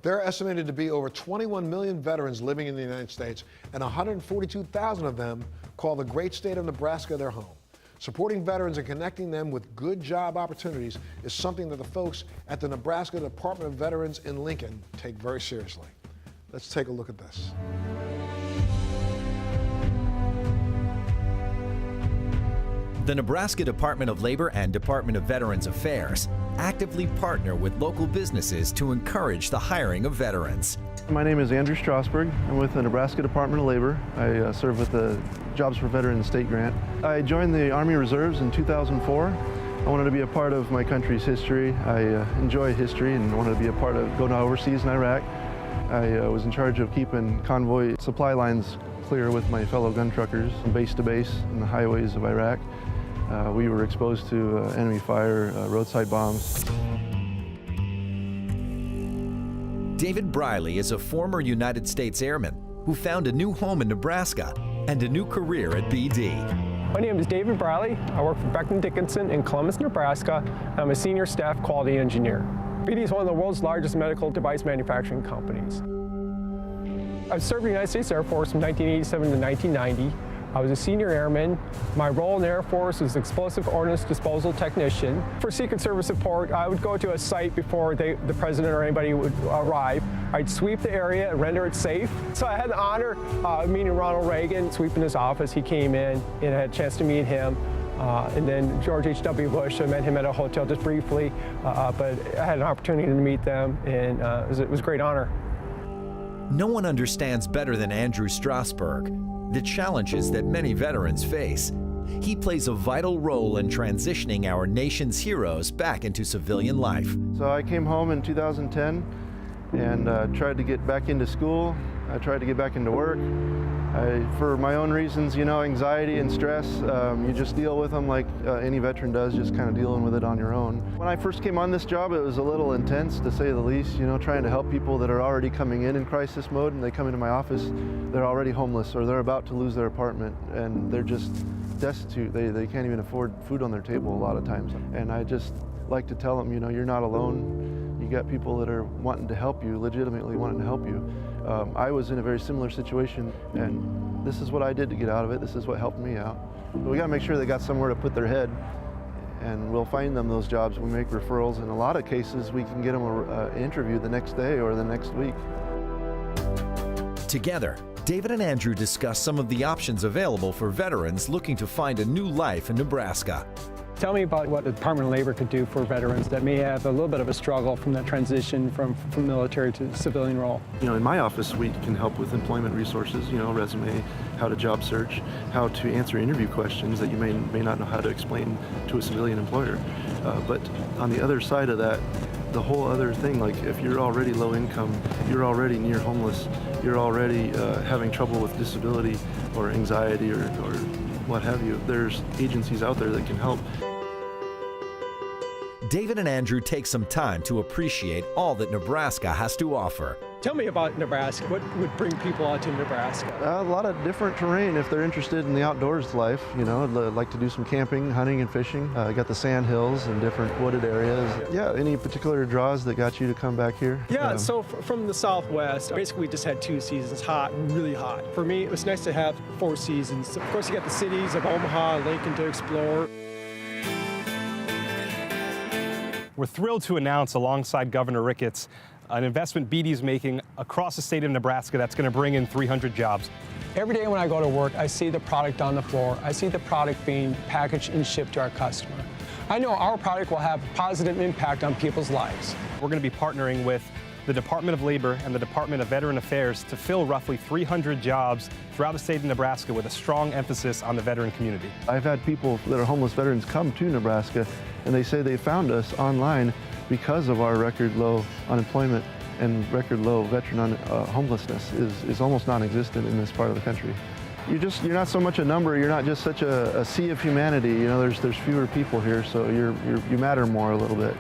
There are estimated to be over 21 million veterans living in the United States, and 142,000 of them call the great state of Nebraska their home. Supporting veterans and connecting them with good job opportunities is something that the folks at the Nebraska Department of Veterans in Lincoln take very seriously. Let's take a look at this. The Nebraska Department of Labor and Department of Veterans Affairs actively partner with local businesses to encourage the hiring of veterans. My name is Andrew Strasberg. I'm with the Nebraska Department of Labor. I serve with the Jobs for Veterans State Grant. I joined the Army Reserves in 2004. I wanted to be a part of my country's history. I enjoy history and wanted to be a part of going overseas in Iraq. I was in charge of keeping convoy supply lines clear with my fellow gun truckers from base to base in the highways of Iraq. We were exposed to enemy fire, roadside bombs. David Briley is a former United States Airman who found a new home in Nebraska and a new career at BD. My name is David Briley. I work for Beckman Dickinson in Columbus, Nebraska. I'm a senior staff quality engineer. BD is one of the world's largest medical device manufacturing companies. I've served in the United States Air Force from 1987 to 1990. I was a senior airman. My role in the Air Force was explosive ordnance disposal technician. For Secret Service support, I would go to a site before the president or anybody would arrive. I'd sweep the area and render it safe. So I had the honor of meeting Ronald Reagan, sweeping his office. He came in and I had a chance to meet him. And then George H.W. Bush, I met him at a hotel just briefly, but I had an opportunity to meet them, and it was a great honor. No one understands better than Andrew Strasberg the challenges that many veterans face. He plays a vital role in transitioning our nation's heroes back into civilian life. So I came home in 2010 and tried to get back into school. I tried to get back into work. For my own reasons, you know, anxiety and stress, you just deal with them like any veteran does, just kind of dealing with it on your own. When I first came on this job, it was a little intense, to say the least, you know, trying to help people that are already coming in crisis mode, and they come into my office, they're already homeless or they're about to lose their apartment, and they're just destitute. They can't even afford food on their table a lot of times. And I just like to tell them, you know, you're not alone. You got people that are wanting to help you, legitimately wanting to help you. I was in a very similar situation, and this is what I did to get out of it. This is what helped me out. But we got to make sure they got somewhere to put their head, and we'll find them those jobs. We make referrals. In a lot of cases, we can get them an interview the next day or the next week. Together, David and Andrew discuss some of the options available for veterans looking to find a new life in Nebraska. Tell me about what the Department of Labor could do for veterans that may have a little bit of a struggle from that transition from military to civilian role. You know, in my office, we can help with employment resources, you know, resume, how to job search, how to answer interview questions that you may not know how to explain to a civilian employer. But on the other side of that, the whole other thing, like if you're already low income, you're already near homeless, you're already having trouble with disability or anxiety or what have you, there's agencies out there that can help. David and Andrew take some time to appreciate all that Nebraska has to offer. Tell me about Nebraska. What would bring people out to Nebraska? A lot of different terrain if they're interested in the outdoors life. You know, like to do some camping, hunting, and fishing. Got the sand hills and different wooded areas. Yeah, any particular draws that got you to come back here? Yeah, so from the Southwest, basically we just had 2 seasons, hot and really hot. For me, it was nice to have 4 seasons. Of course, you got the cities of Omaha and Lincoln to explore. We're thrilled to announce, alongside Governor Ricketts, an investment BD is making across the state of Nebraska that's going to bring in 300 jobs. Every day when I go to work, I see the product on the floor. I see the product being packaged and shipped to our customer. I know our product will have a positive impact on people's lives. We're going to be partnering with the Department of Labor and the Department of Veteran Affairs to fill roughly 300 jobs throughout the state of Nebraska with a strong emphasis on the veteran community. I've had people that are homeless veterans come to Nebraska, and they say they found us online because of our record low unemployment and record low veteran homelessness is almost non-existent in this part of the country. You're not so much a number. You're not just such a sea of humanity. You know, there's fewer people here, so you matter more a little bit.